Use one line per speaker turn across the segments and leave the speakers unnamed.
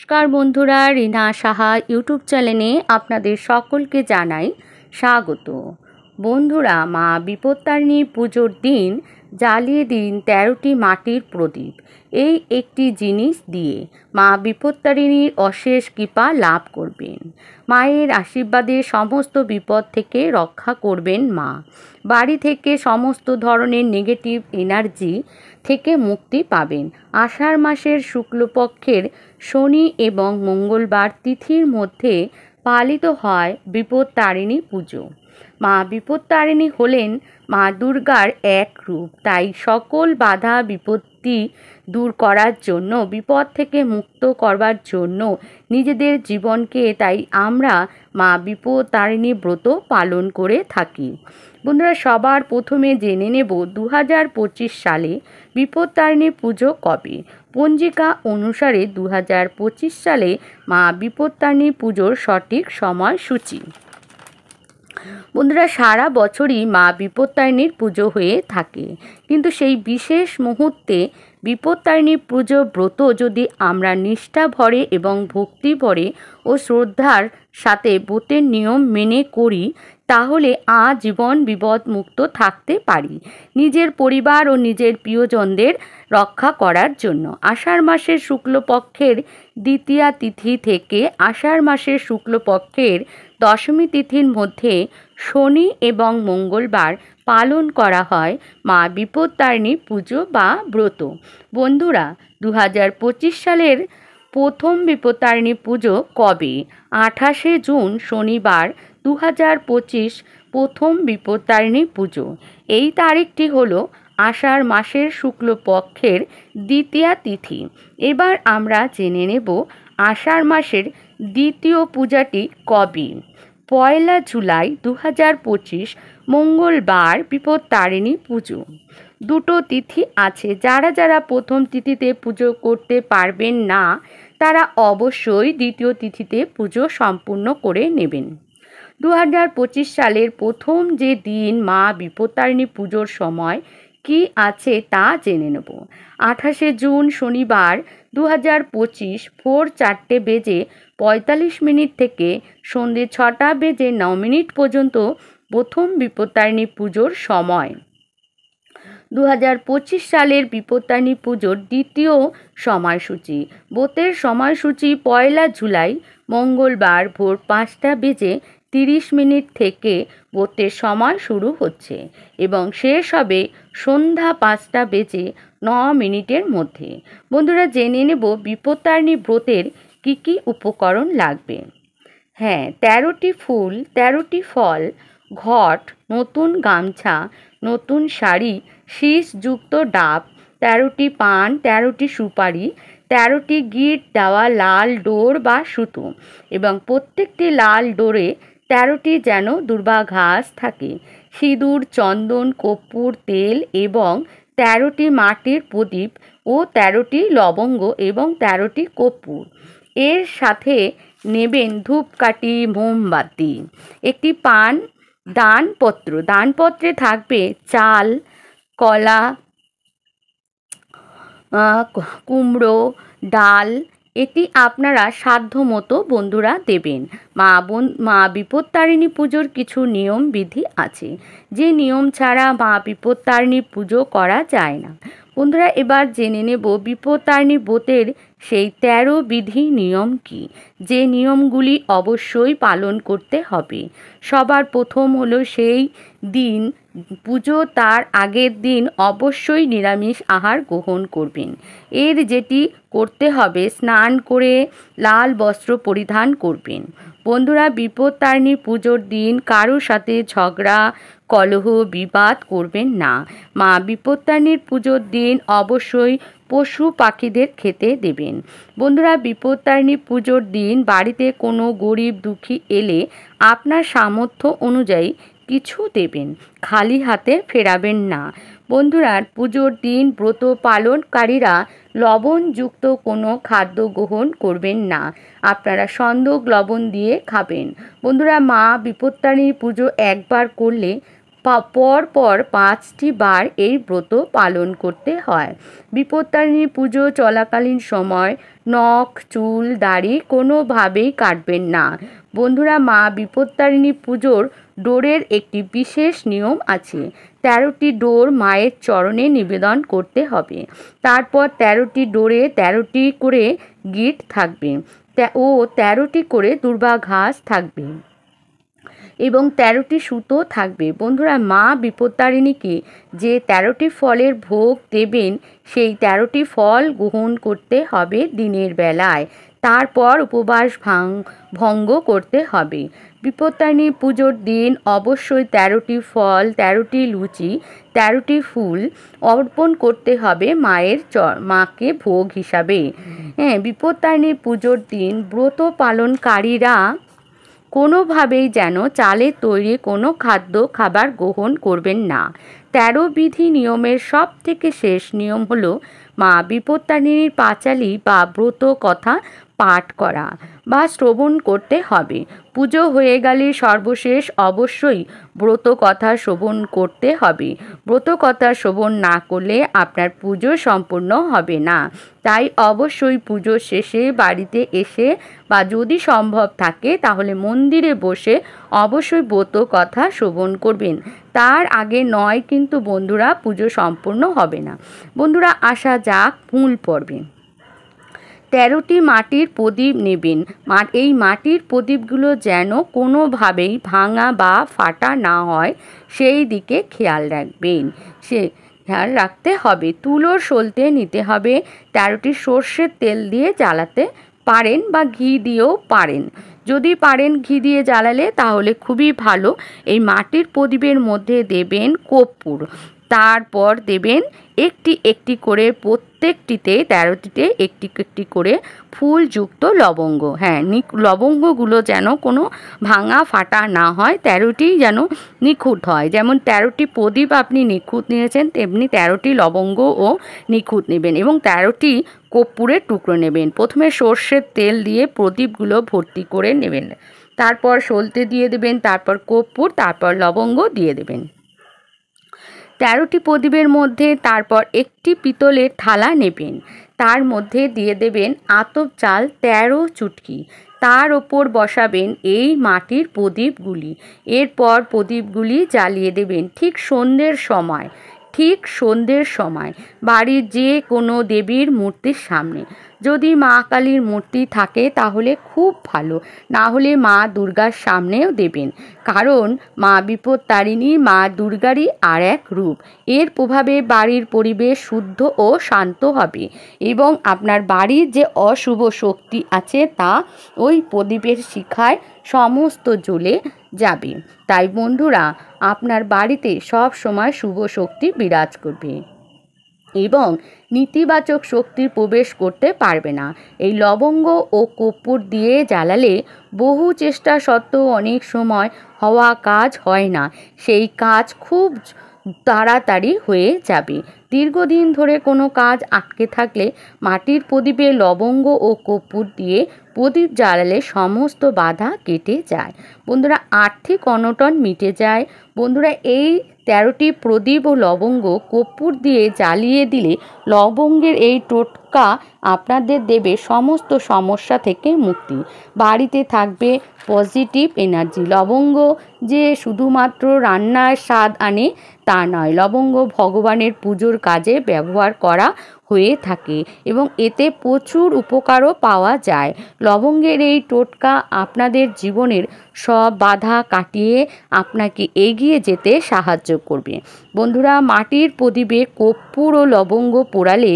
নমস্কার বন্ধুরা, রিনা সাহা ইউটিউব চ্যানেলে আপনাদের সকলকে জানাই স্বাগত। বন্ধুরা, মা বিপত্তারিণী পুজোর দিন জ্বালিয়ে দিন 13টি মাটির প্রদীপ। এই একটি জিনিস দিয়ে মা বিপত্তারিণীর অশেষ কৃপা লাভ করবেন। মায়ের আশীর্বাদে সমস্ত বিপদ থেকে রক্ষা করবেন মা। বাড়ি থেকে সমস্ত ধরনের নেগেটিভ এনার্জি থেকে মুক্তি পাবেন। আষাঢ় মাসের শুক্লপক্ষের শনি এবং মঙ্গলবার তিথির মধ্যে পালিত হয় বিপত্তারিণী পুজো। মা বিপত্তারিণী হলেন মা দুর্গার এক রূপ, তাই সকল বাধা বিপত্তি দূর করার জন্য, বিপদ থেকে মুক্ত করবার জন্য নিজেদের জীবনকে তাই আমরা মা বিপত্তারিণী ব্রত পালন করে থাকি। বন্ধুরা, সবার প্রথমে জেনে নেব 2025 সালে বিপত্তারিণী পুজো কবে। পঞ্জিকা অনুসারে 2025 সালে মা বিপত্তারিণী পুজোর সঠিক সময়সূচি। বন্ধুরা, সারা বছরই মা বিপত্তারিণীর পুজো হয়ে থাকে, কিন্তু সেই বিশেষ মুহূর্তে বিপত্তারিণী পুজো ব্রত যদি আমরা নিষ্ঠা ভরে এবং ভক্তি ভরে ও শ্রদ্ধার সাথে ব্রতের নিয়ম মেনে করি, তাহলে আজীবন বিপদ মুক্ত থাকতে পারি নিজের পরিবার ও নিজের প্রিয়জনদের রক্ষা করার জন্য। আষাঢ় মাসের শুক্লপক্ষের দ্বিতীয়া তিথি থেকে আষাঢ় মাসের শুক্লপক্ষের দশমী তিথির মধ্যে শনি এবং মঙ্গলবার পালন করা হয় মা বিপত্তারিণী পুজো বা ব্রত। বন্ধুরা, 2025 সালের প্রথম বিপত্তারিণী পুজো কবে? 28শে জুন শনিবার 2025 প্রথম বিপত্তারিণী পুজো। এই তারিখটি হলো আষাঢ় মাসের শুক্লপক্ষের দ্বিতীয়া তিথি। এবার আমরা জেনে নেব আষাঢ় মাসের দ্বিতীয় পূজাটি কবে। 1 জুলাই 2025 মঙ্গলবার বিপত্তারিণী পুজো। দুটো তিথি আছে। যারা যারা প্রথম তিথিতে পুজো করতে পারবেন না, তারা অবশ্যই দ্বিতীয় তিথিতে পুজো সম্পূর্ণ করে নেবেন। 2025 সালের প্রথম যে দিন মা বিপত্তারিণী পুজোর সময় কি আছে তা জেনে নেব। 28শে জুন শনিবার 2025 ভোর 4:45 থেকে সন্ধ্যে 6:09 পর্যন্ত প্রথম বিপত্তারিণী পুজোর সময়। 2025 সালের বিপত্তারিণী পুজোর দ্বিতীয় সময়সূচি। ব্রতের সময়সূচি 1 জুলাই মঙ্গলবার ভোর 5:30 থেকে ব্রতের সময় শুরু হচ্ছে এবং শেষ হবে সন্ধ্যা 5:09 মধ্যে। বন্ধুরা, জেনে নেব বিপত্তারিণী ব্রতের কি কি উপকরণ লাগবে। হ্যাঁ, 13টি ফুল, 13টি ফল, ঘট, নতুন গামছা, নতুন শাড়ি, শীষযুক্ত ডাব, 13টি পান, 13টি সুপারি, 13টি গিট দেওয়া লাল ডোর বা সুতো এবং প্রত্যেকটি লাল ডোরে 13টি যেন দুর্বা ঘাস থাকে, সিঁদুর, চন্দন, কর্পূর, তেল এবং 13টি মাটির প্রদীপ ও 13টি লবঙ্গ এবং 13টি কর্পূর। এর সাথে নেবেন ধূপকাঠি, মোমবাতি, একটি পান, দানপত্র। দানপত্রে থাকবে চাল, কলা, কুমড়ো, ডাল। এটি আপনারা সাধ্য মতো বন্ধুরা দেবেন। মা বিপত্তারিণী পুজোর কিছু নিয়ম বিধি আছে, যে নিয়ম ছাড়া মা বিপত্তারিণী পুজো করা যায় না। বন্ধুরা, এবার জেনে নেব বিপত্তারিণী ব্রতের সেই 13 বিধি নিয়ম কি, যে নিয়মগুলি অবশ্যই পালন করতে হবে। সবার প্রথম হলো সেই দিন পুজো, তার আগের দিন অবশ্যই নিরামিষ আহার গ্রহণ করবেন। এর যেটি করতে হবে, স্নান করে লাল বস্ত্র পরিধান করবেন। বন্ধুরা, বিপত্তারিণী পুজোর দিন কারোর সাথে ঝগড়া, কলহ, বিবাদ করবেন না। মা বিপত্তারিণীর পুজোর দিন অবশ্যই পশু পাখিদের খেতে দেবেন। বন্ধুরা, বিপত্তারিণী পুজোর দিন বাড়িতে কোনো গরিব দুঃখী এলে আপনার সামর্থ্য অনুযায়ী কিছু দেবেন, খালি হাতে ফেরাবেন না। বন্ধুরা, পুজোর দিন ব্রত পালনকারীরা লবণযুক্ত কোনো খাদ্য গ্রহণ করবেন না। আপনারা সন্দক লবণ দিয়ে খাবেন। বন্ধুরা, মা বিপত্তারিণী পুজো একবার করলে পর পর 5টি বার এই ব্রত পালন করতে হয়। বিপত্তারিণী পুজো চলাকালীন সময় নখ, চুল, দাড়ি কোনোভাবেই কাটবেন না। বন্ধুরা, মা বিপত্তারিণী পুজোর ডোরের একটি বিশেষ নিয়ম আছে। 13টি ডোর মায়ের চরণে নিবেদন করতে হবে। তারপর 13টি ডোরে 13টি করে গিট থাকবে ও 13টি করে দূর্বা ঘাস থাকবে এবং 13টি সুতো থাকবে। বন্ধুরা, মা বিপত্তারিণীকে যে 13টি ফলের ভোগ দেবেন সেই 13টি ফল গ্রহণ করতে হবে দিনের বেলায়। তারপর উপবাস ভঙ্গ করতে হবে। বিপত্তারিণী পুজোর দিন অবশ্যই 13টি ফল, 13টি লুচি, 13টি ফুল অর্পণ করতে হবে মাকে ভোগ হিসাবে। বিপত্তারিণী পুজোর দিন ব্রত পালনকারীরা কোনোভাবেই যেন চালের তৈরি কোনো খাবার গ্রহণ করবেন না। 13 বিধি নিয়মের সব থেকে শেষ নিয়ম হলো মা বিপত্তারিণীর পাঁচালী বা ব্রত কথা পাঠ করা বা শ্রবণ করতে হবে। পুজো হয়ে গেলে সর্বশেষ অবশ্যই ব্রত কথা শ্রবণ করতে হবে। ব্রত কথা শ্রবণ না করলে আপনার পুজো সম্পূর্ণ হবে না। তাই অবশ্যই পুজোর শেষে বাড়িতে এসে বা যদি সম্ভব থাকে তাহলে মন্দিরে বসে অবশ্যই ব্রত কথা শ্রবণ করবেন। তার আগে নয় কিন্তু বন্ধুরা, পুজো সম্পূর্ণ হবে না। বন্ধুরা, আসা যাক মূল পর্বে। 13টি মাটির প্রদীপ নেবেন। এই মাটির প্রদীপগুলো যেন কোনোভাবেই ভাঙা বা ফাটা না হয় সেই দিকে খেয়াল রাখবেন। খেয়াল রাখতে হবে। তুলোর সলতে নিতে হবে। 13টি সর্ষের তেল দিয়ে জ্বালাতে পারেন বা ঘি দিয়েও পারেন। যদি পারেন ঘি দিয়ে জ্বালালে তাহলে খুবই ভালো। এই মাটির প্রদীপের মধ্যে দেবেন কর্পূর। তারপর দেবেন একটি একটি করে প্রত্যেকটিতে 13টিতে একটি একটি করে ফুলযুক্ত লবঙ্গ। লবঙ্গগুলো যেন কোনো ভাঙা ফাটা না হয়, 13টি যেন নিখুঁত হয়। যেমন 13টি প্রদীপ আপনি নিখুঁত নিয়েছেন, তেমনি 13টি লবঙ্গও নিখুঁত নেবেন এবং 13টি কর্পূরের টুকরো নেবেন। প্রথমে সর্ষের তেল দিয়ে প্রদীপগুলো ভর্তি করে নেবেন, তারপর সলতে দিয়ে দেবেন, তারপর কর্পূর, তারপর লবঙ্গ দিয়ে দেবেন 13টি প্রদীপের মধ্যে। তারপর একটি পিতলের থালা নেবেন, তার মধ্যে দিয়ে দেবেন আতপ চাল 13 চুটকি। তার ওপর বসাবেন এই মাটির প্রদীপগুলি। এরপর প্রদীপগুলি জ্বালিয়ে দেবেন ঠিক সন্ধ্যের সময় বাড়ির যে কোনো দেবীর মূর্তির সামনে। যদি মা কালীর মূর্তি থাকে তাহলে খুব ভালো, না হলে মা দুর্গার সামনেও দেবেন, কারণ মা বিপত্তারিণী মা দুর্গারই আর এক রূপ। এর প্রভাবে বাড়ির পরিবেশ শুদ্ধ ও শান্ত হবে এবং আপনার বাড়ির যে অশুভ শক্তি আছে তা ওই প্রদীপের শিখায় সমস্ত জ্বলে যাবে। তাই বন্ধুরা, আপনার বাড়িতে সব সময় শুভ শক্তি বিরাজ করবে এবং নেতিবাচক শক্তির প্রবেশ করতে পারবে না। এই লবঙ্গ ও কর্পূর দিয়ে জ্বালালে বহু চেষ্টা সত্ত্বেও অনেক সময় হওয়া কাজ হয় না, সেই কাজ খুব তাড়াতাড়ি হয়ে যাবে। দীর্ঘদিন ধরে কোনো কাজ আটকে থাকলে মাটির প্রদীপে লবঙ্গ ও কর্পূর দিয়ে প্রদীপ জ্বালালে সমস্ত বাধা কেটে যায়। বন্ধুরা, আর্থিক অনটন মিটে যায়। বন্ধুরা, এই 13টি প্রদীপ ও লবঙ্গ কর্পূর দিয়ে জ্বালিয়ে দিলে লবঙ্গের এই টোটকা আপনাদের দেবে সমস্ত সমস্যা থেকে মুক্তি। বাড়িতে থাকবে পজিটিভ এনার্জি। লবঙ্গ যে শুধুমাত্র রান্নার স্বাদ আনে তা নয়, লবঙ্গ ভগবানের পুজোর কাজে ব্যবহার করা হয়ে থাকে এবং এতে প্রচুর উপকারও পাওয়া যায়। লবঙ্গের এই টোটকা আপনাদের জীবনের সব বাধা কাটিয়ে আপনাকে এগিয়ে যেতে সাহায্য করবে। বন্ধুরা, মাটির প্রদীপে কর্পূর ও লবঙ্গ পোড়ালে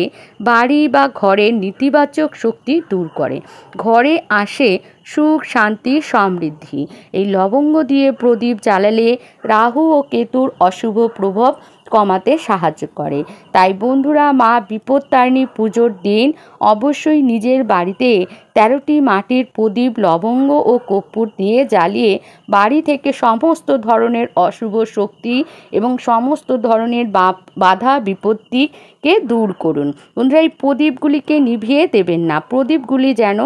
বাড়ি বা ঘরের নেতিবাচক শক্তি দূর করে, ঘরে আসে সুখ, শান্তি, সমৃদ্ধি। এই লবঙ্গ দিয়ে প্রদীপ জ্বালালে রাহু ও কেতুর অশুভ প্রভাব কমাতে সাহায্য করে। তাই বন্ধুরা, মা বিপত্তারিণী পুজোর দিন অবশ্যই নিজের বাড়িতে 13টি মাটির প্রদীপ লবঙ্গ ও কর্পূর দিয়ে জ্বালিয়ে বাড়ি থেকে সমস্ত ধরনের অশুভ শক্তি এবং সমস্ত ধরনের বাধা বিপত্তিকে দূর করুন। বন্ধুরা, এই প্রদীপগুলিকে নিভিয়ে দেবেন না, প্রদীপগুলি যেন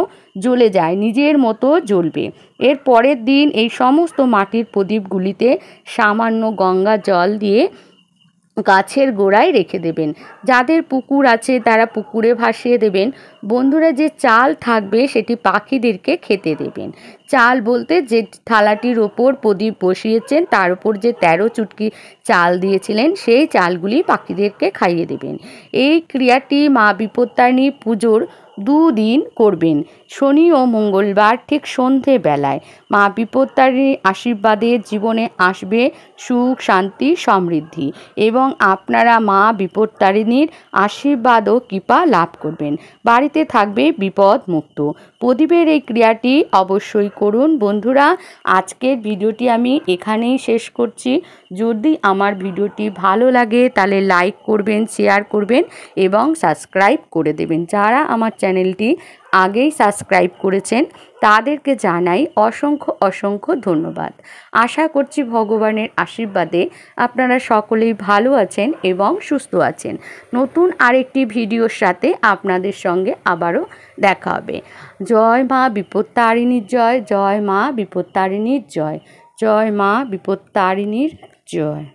জ্বলে যায়, নিজের মতো জ্বলবে। এর পরের দিন এই সমস্ত মাটির প্রদীপগুলিতে সামান্য গঙ্গা জল দিয়ে গাছের গোড়ায় রেখে দেবেন। যাদের পুকুর আছে তারা পুকুরে ভাসিয়ে দেবেন। বন্ধুরা, যে চাল থাকবে সেটি পাখিদেরকে খেতে দেবেন। চাল বলতে যে থালাটির ওপর প্রদীপ বসিয়েছেন তার উপর যে 13 চুটকি চাল দিয়েছিলেন সেই চালগুলি পাখিদেরকে খাইয়ে দেবেন। এই ক্রিয়াটি মা বিপত্তারিণী পুজোর 2 দিন করবেন, শনি ও মঙ্গলবার ঠিক সন্ধেবেলায়। মা বিপত্তারিণীর আশীর্বাদে জীবনে আসবে সুখ, শান্তি, সমৃদ্ধি এবং আপনারা মা বিপত্তারিণীর আশীর্বাদ ও কৃপা লাভ করবেন। বাড়িতে থাকবে বিপদ মুক্ত। প্রদীপের এই ক্রিয়াটি অবশ্যই করুন। বন্ধুরা, আজকের ভিডিওটি আমি এখানেই শেষ করছি। যদি আমার ভিডিওটি ভালো লাগে তাহলে লাইক করবেন, শেয়ার করবেন এবং সাবস্ক্রাইব করে দেবেন। যারা আমার চ্যানেলটি আগেই সাবস্ক্রাইব করেছেন তাদেরকে জানাই অসংখ্য ধন্যবাদ। আশা করছি ভগবানের আশীর্বাদে আপনারা সকলেই ভালো আছেন এবং সুস্থ আছেন। নতুন আরেকটি ভিডিওর সাথে আপনাদের সঙ্গে আবারও দেখা হবে। জয় মা বিপত্তারিণীর জয়, জয় মা বিপত্তারিণীর জয়, জয় মা বিপত্তারিণীর জয়।